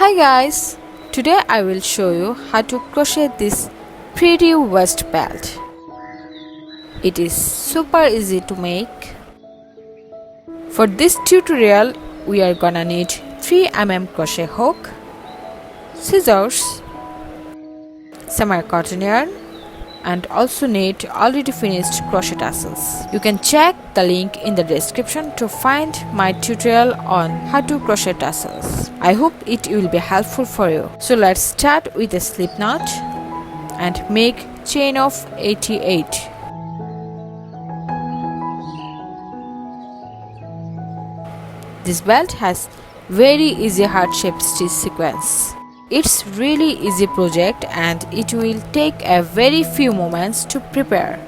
Hi guys, today I will show you how to crochet this pretty waist belt. It is super easy to make. For this tutorial we are gonna need 3 mm crochet hook, scissors, some cotton yarn, and also need already finished crochet tassels. You can check the link in the description to find my tutorial on how to crochet tassels. I hope it will be helpful for you. So let's start with a slip knot and make chain of 88. This belt has very easy heart shaped stitch sequence. It's really easy project and it will take a very few moments to prepare.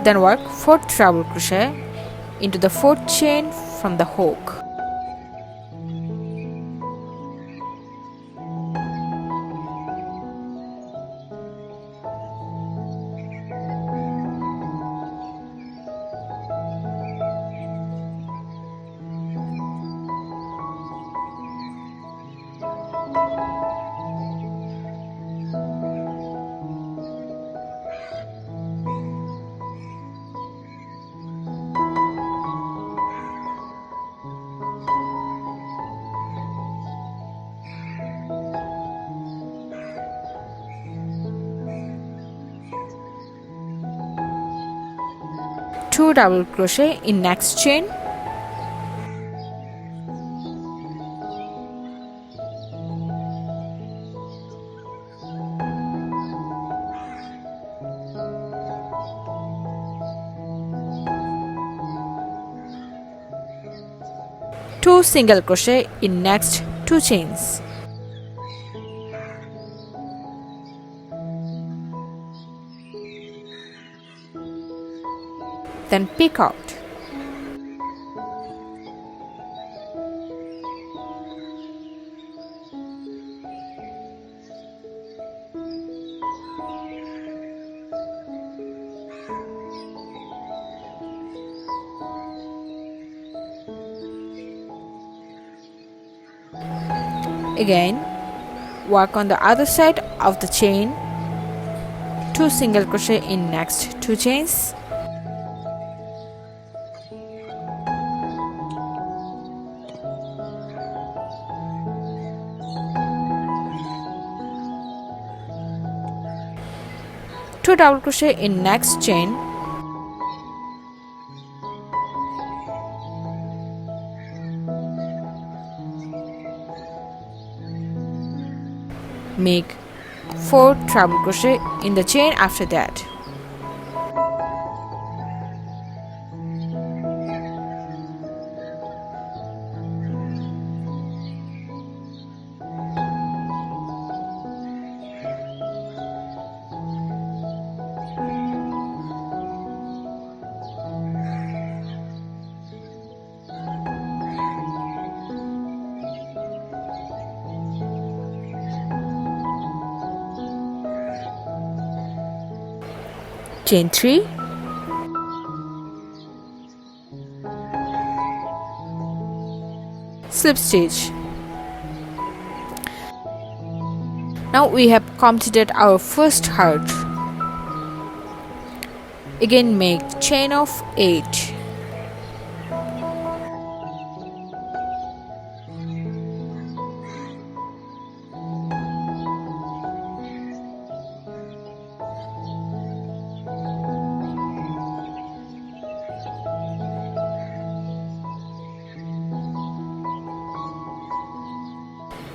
Then work 4th treble crochet into the 4th chain from the hook. Two double crochet in next chain, two single crochet in next 2 chains. Then pick out. Again, work on the other side of the chain, 2 single crochet in next 2 chains. Two double crochet in next chain, make 4 treble crochet in the chain after that. Chain 3, slip stitch. Now we have completed our first heart. Again make chain of 8.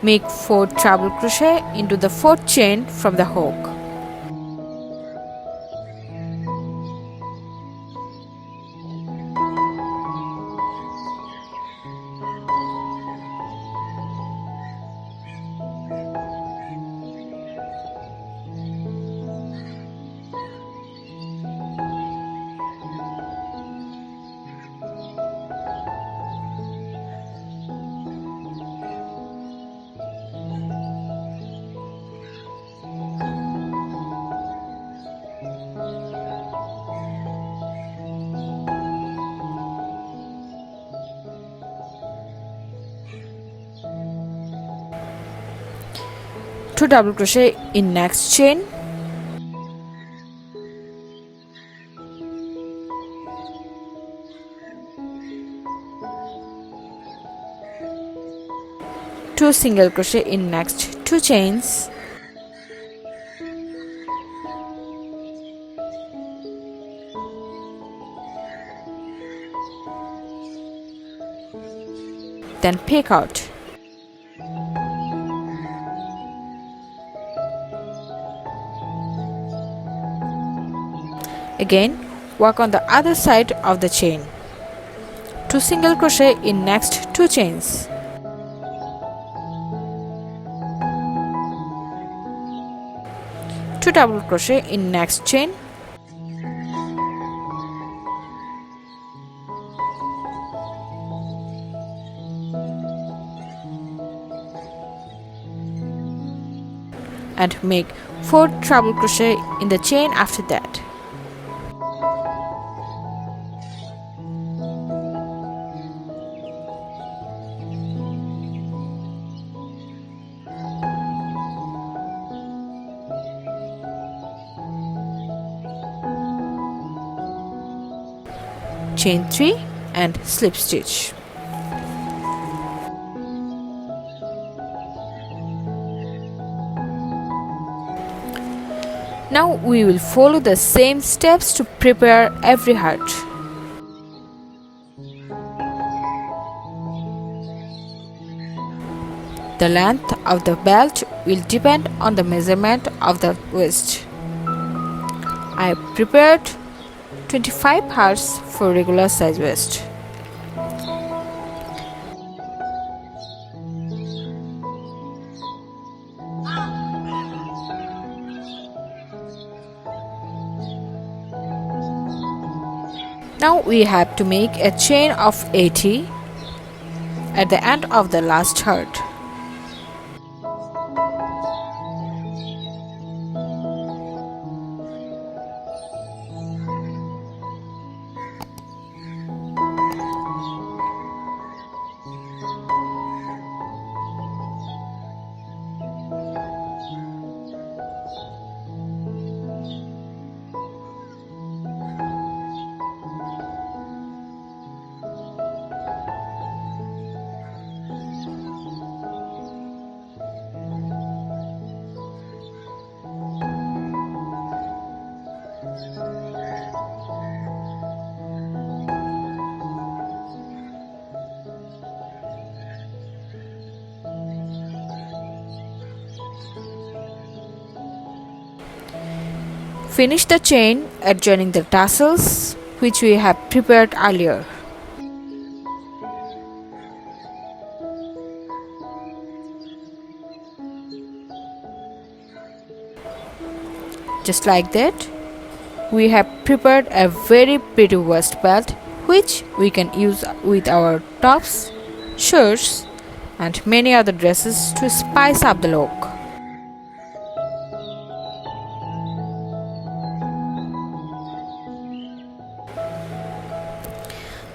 Make 4 treble crochet into the 4th chain from the hook. Two double crochet in next chain, two single crochet in next 2 chains, then pick out. Again, work on the other side of the chain. 2 single crochet in next 2 chains. Two double crochet in next chain. And make 4 treble crochet in the chain after that. Chain 3 and slip stitch. Now we will follow the same steps to prepare every heart. The length of the belt will depend on the measurement of the waist. I prepared 25 hearts for regular size waist. Now we have to make a chain of 80 at the end of the last heart. Finish the chain adjoining the tassels which we have prepared earlier. Just like that, we have prepared a very pretty waist belt which we can use with our tops, shirts and many other dresses to spice up the look.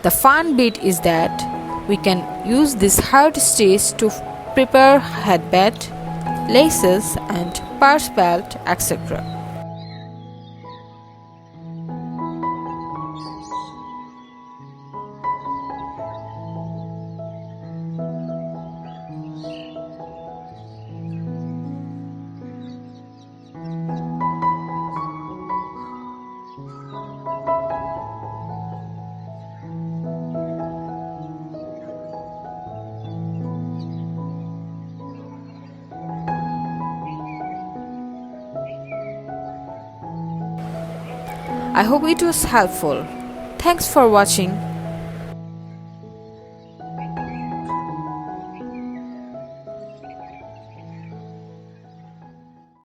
The fun bit is that we can use this heart stitch to prepare headband, laces and purse belt, etc. I hope it was helpful. Thanks for watching.